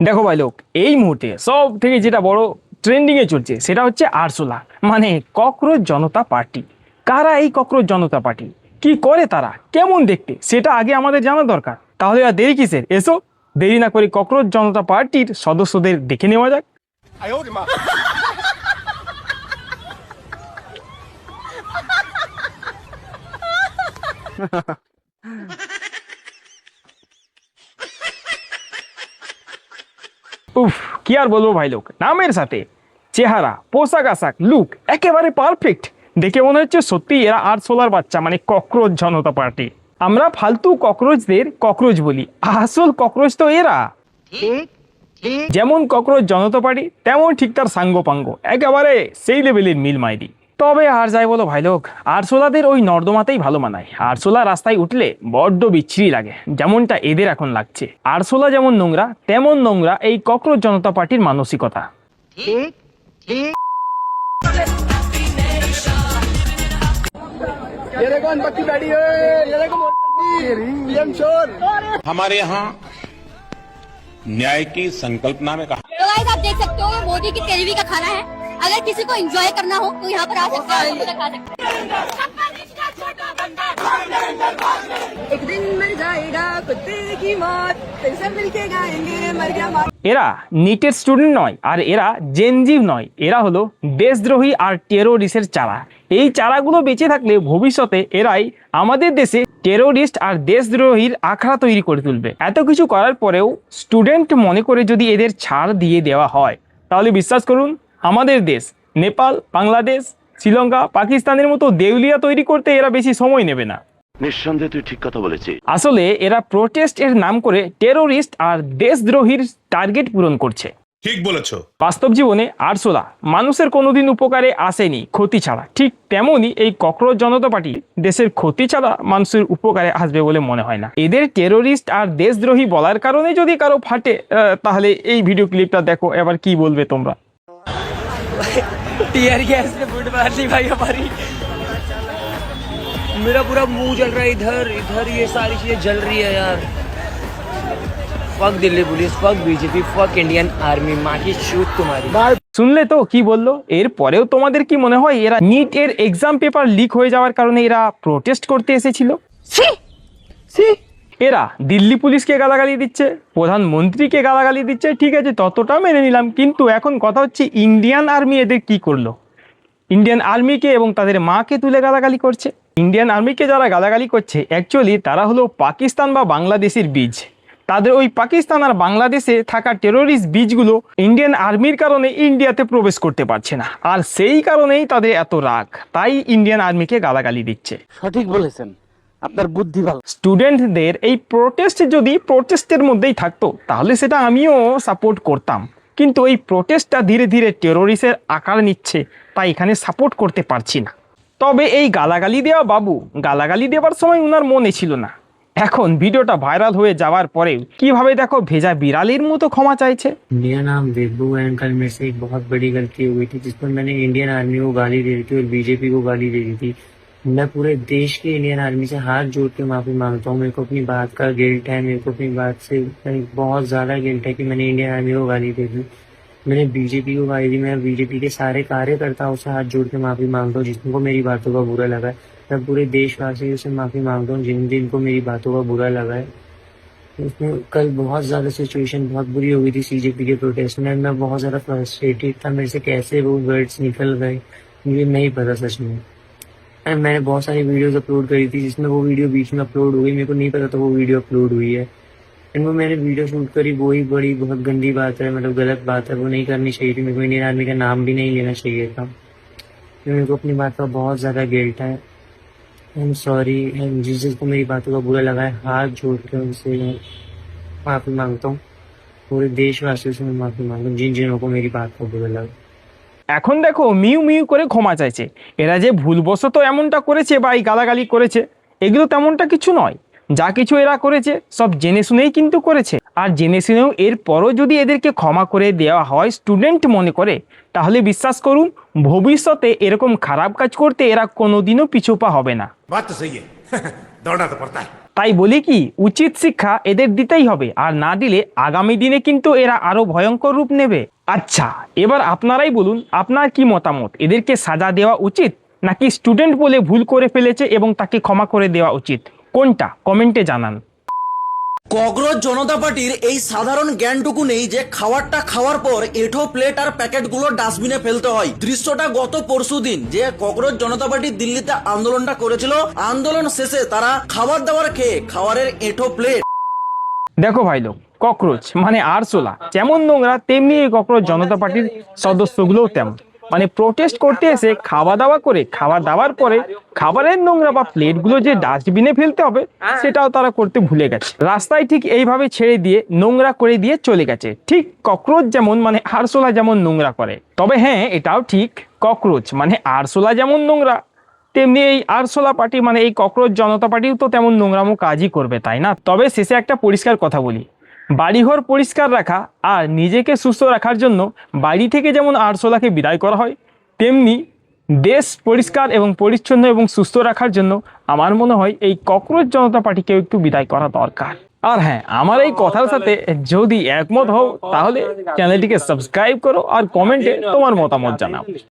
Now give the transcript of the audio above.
দেখো ভাই লোক, এই মুহূর্তে সব থেকে যেটা বড় ট্রেন্ডিং এ চলছে সেটা হচ্ছে আরসোলা, মানে ককরোচ জনতা পার্টি। কারা এই ককরোচ জনতা পার্টি, কি করে তারা, কেমন দেখতে, সেটা আগে আমাদের জানা দরকার। তাহলে আর দেরি কিসের, এসো দেরি না করে ককরোচ জনতা পার্টির সদস্যদের দেখে নেওয়া যাক। উফ, কি আর বলবো ভাই লোক, নামের সাথে চেহারা, পোশাক আশাক, লুক একেবারে পারফেক্ট। দেখে মনে হচ্ছে সত্যি এরা আরসোলার বাচ্চা, মানে ককরোচ জনতা পার্টি। আমরা ফালতু ককরোচদের ককরোচ বলি, আসল ককরোচ তো এরা। যেমন ককরোচ জনতা পার্টি তেমন ঠিক তার সাঙ্গপাঙ্গ, একেবারে সেই লেভেলের মিল মাইরি। তবে আর যাই বলো ভাই লোক, আরসোলাদের ওই নর্দমাতেই ভালো মানায়। আরসোলা রাস্তায় উঠলে বড্ড বিচ্ছিরি লাগে, যেমনটা এদের এখন লাগছে। আরসোলা যেমন নোংরা, তেমন নোংরা এই ককরোচ জনতা পার্টির মানসিকতা। हमारे यहाँ न्याय की संकल्पना में कहा तो गाइस आप देख सकते हो ये मोदी की तेरहवीं का खाना है। अगर किसी को एंजॉय करना हो तो यहाँ पर आ सकते हैं, खाना खा सकते हैं। एक दिन मर जाएगा कुत्ते की मौत, फिर सब मिलके गाएंगे मर गया मौत। এরা নিটের স্টুডেন্ট নয়, আর এরা জেনজিভ নয়, এরা হলো দেশদ্রোহী আর টেরোরিস্টের চারা। এই চারাগুলো বেঁচে থাকলে ভবিষ্যতে এরাই আমাদের দেশে টেরোরিস্ট আর দেশদ্রোহীর আখড়া তৈরি করে তুলবে। এত কিছু করার পরেও স্টুডেন্ট মনে করে যদি এদের ছাড় দিয়ে দেওয়া হয়, তাহলে বিশ্বাস করুন আমাদের দেশ নেপাল, বাংলাদেশ, শ্রীলঙ্কা, পাকিস্তানের মতো দেউলিয়া তৈরি করতে এরা বেশি সময় নেবে না। নিঃসন্দেহে তুই ঠিক কথা বলেছিস। আসলে এরা প্রোটেস্ট এর নাম করে টেরোরিস্ট আর দেশদ্রোহীর টার্গেট পূরণ করছে। ठीक बोलेছো। বাস্তব জীবনে আরসোলা মানুষের কোনোদিন উপকারে আসেনি ক্ষতি ছাড়া, ঠিক তেমনই এই ককরোচ জনতা পার্টি দেশের ক্ষতি ছাড়া মানুষের উপকারে আসবে বলে মনে হয় না। এদের টেরোরিস্ট আর দেশদ্রোহী বলার কারণে যদি কারো ফাটে, তাহলে এই ভিডিও ক্লিপটা দেখো, এবার কি বলবে তোমরা। टीयर गैस ने फुट मार दी भाई हमारी। मेरा पूरा मुंह जल रहा है, इधर इधर ये सारी चीजें जल रही है यार। Fuck Delhi police, fuck BJP, fuck Indian army, माँ की चूत तुम्हारी। শুনলে তো কি বললো। এর পরেও তোমাদের কি মনে হয় এরা নিট এর এক্সাম পেপার লিক হয়ে যাওয়ার কারণে এরা প্রোটেস্ট করতে এসেছিল? এরা দিল্লি পুলিশকে গালাগালি দিচ্ছে, প্রধানমন্ত্রীকে গালাগালি দিচ্ছে, ঠিক আছে ততটা মেনে নিলাম, কিন্তু এখন কথা হচ্ছে ইন্ডিয়ান আর্মি এদের কি করলো? ইন্ডিয়ান আর্মিকে এবং তাদের মাকে তুলে গালাগালি করছে। ইন্ডিয়ান আর্মিকে যারা গালাগালি করছে অ্যাকচুয়ালি তারা হলো পাকিস্তান বা বাংলাদেশের বীজ। তাদের ওই পাকিস্তান আর বাংলাদেশে থাকা টেরোরিস্ট বীজগুলো ইন্ডিয়ান আর্মির কারণে ইন্ডিয়াতে প্রবেশ করতে পারছে না, আর সেই কারণেই তাদের এত রাগ, তাই ইন্ডিয়ান আর্মিকে গালাগালি দিচ্ছে। সঠিক বলেছেন, আপনার বুদ্ধি ভালো। স্টুডেন্টদের এই প্রোটেস্ট যদি প্রোটেস্টের মধ্যেই থাকতো তাহলে সেটা আমিও সাপোর্ট করতাম, কিন্তু এই প্রোটেস্টটা ধীরে ধীরে টেরোরিস্টের আকার নিচ্ছে, তাই এখানে সাপোর্ট করতে পারছি না। তবে এই গালাগালি দেওয়া বাবু গালাগালি দেওয়ার সময় উনার মনে ছিল না, এখন ভিডিওটা ভাইরাল হয়ে যাওয়ার পরে কিভাবে দেখো ভেজা বিড়ালের মতো ক্ষমা চাইছে। मेरा नाम विभू है। कल मेरे से एक बहुत बड़ी गलती हो गई थी जिस पर मैंने इंडियन आर्मी को गाली दे दी थी और बीजेपी को गाली दे दी थी। मैं पूरे देश के इंडियन आर्मी से हाथ जोड़ के माफी मांगता हूँ। मेरे को अपनी बात का गिल्ट है, मेरे को अपनी बात से बहुत ज्यादा गिल्ट है कि मैंने इंडियन आर्मी को गाली दे दी। मैंने बीजेपी को गाली दी। मैं बीजेपी के सारे कार्यकर्ताओं से हाथ जोड़ के माफी मांगता हूँ जिनको मेरी बातों का बुरा लगा है। मैं पूरे देशवासियों से माफी मांगता हूँ जिनको मेरी बातों का बुरा लगा है। उसमें कल बहुत ज्यादा सिचुएशन बहुत बुरी हो गई थी सीजेपी के प्रोटेस्ट में। मैं बहुत ज्यादा फ्रस्ट्रेटेड था, मेरे से कैसे वो वर्ड्स निकल गए मुझे नहीं पता सच में। एंड मैंने बहुत सारी वीडियोस अपलोड करी थी जिसमें वो वीडियो बीच में अपलोड हो गई, मेरे को नहीं पता था वो वीडियो अपलोड हुई है। एंड वो मैंने वीडियो शूट करी, वही बड़ी बहुत गंदी बात है, मतलब गलत बात है, वो नहीं करनी चाहिए थी। मेरे को इंडियन आर्मी का नाम भी नहीं लेना चाहिए था। मेरे को अपनी बात का बहुत ज्यादा गिल्ट है। I am sorry. जिसको मेरी बातों का बुरा लगा है हाथ जोड़ के उनसे मैं माफी मांगता हूँ। पूरे देशवासियों से मैं माफी मांगता हूँ जिन को मेरी बात का बुरा लगा। এখন দেখো মিউ মিউ করে ক্ষমা চাইছে। এরা যে ভুলবশত এমনটা করেছে বা এই গালাগালি করেছে, এগুলো তেমনটা কিছু নয়। যা কিছু এরা করেছে সব জেনে শুনেই কিন্তু করেছে, আর জেনে শুনেও এরপরও যদি এদেরকে ক্ষমা করে দেওয়া হয় স্টুডেন্ট মনে করে, তাহলে বিশ্বাস করুন ভবিষ্যতে এরকম খারাপ কাজ করতে এরা কোনোদিনও পিছুপা হবে না। बात तो सही है दौड़ना तो पड़ता है। তাই বলি কি, উচিত শিক্ষা এদের দিতেই হবে, আর না দিলে আগামী দিনে কিন্তু এরা আরো ভয়ঙ্কর রূপ নেবে। আচ্ছা, এবার আপনারাই বলুন আপনার কি মতামত, এদেরকে সাজা দেওয়া উচিত নাকি স্টুডেন্ট বলে ভুল করে ফেলেছে এবং তাকে ক্ষমা করে দেওয়া উচিত, কোনটা কমেন্টে জানান। ককরোচ জনতা পার্টির এই সাধারণ জ্ঞানটুকু নেই যে খাবারটা খাওয়ার পর এঁঠো প্লেট আর প্যাকেটগুলো ডাস্টবিনে ফেলতে হয়। দৃশ্যটা গত পরশুদিন যে ককরোচ জনতা পার্টি দিল্লিতে আন্দোলনটা করেছিল, আন্দোলন শেষে তারা খাবার দাবার খেয়ে খাবারের এঁঠো প্লেট। দেখো ভাই লোক, ককরোচ মানে আরশোলা যেমন নোংরা, তেমনি এই ককরোচ জনতা পার্টির সদস্যগুলোও তেমন। মানে প্রোটেস্ট করতে এসে খাওয়া দাওয়া করে, খাওয়া দাওয়ার পরে খাবারের নোংরা বা প্লেটগুলো যে ডাস্টবিনে ফেলতে হবে সেটাও তারা করতে ভুলে গেছে। রাস্তায় ঠিক এইভাবে ছেড়ে দিয়ে নোংরা করে দিয়ে চলে গেছে। ঠিক ককরোচ যেমন মানে আরশোলা যেমন নোংরা করে, তবে হ্যাঁ এটাও ঠিক, ককরোচ মানে আরশোলা যেমন নোংরা, তেমনি এই আরশোলা পার্টি মানে এই ককরোচ জনতা পার্টিও তো তেমন নোংরামো কাজই করবে, তাই না? তবে শেষে একটা পরিষ্কার কথা বলি, বাড়িঘর পরিষ্কার রাখা আর নিজেকে সুস্থ রাখার জন্য বাড়ি থেকে যেমন আরশোলাকে বিদায় করা হয়, তেমনি দেশ পরিষ্কার এবং পরিচ্ছন্ন এবং সুস্থ রাখার জন্য আমার মনে হয় এই ককরোচ জনতা পার্টিকেও একটু বিদায় করা দরকার। আর হ্যাঁ, আমার এই কথার সাথে যদি একমত হও তাহলে চ্যানেলটিকে সাবস্ক্রাইব করো আর কমেন্টে তোমার মতামত জানাও।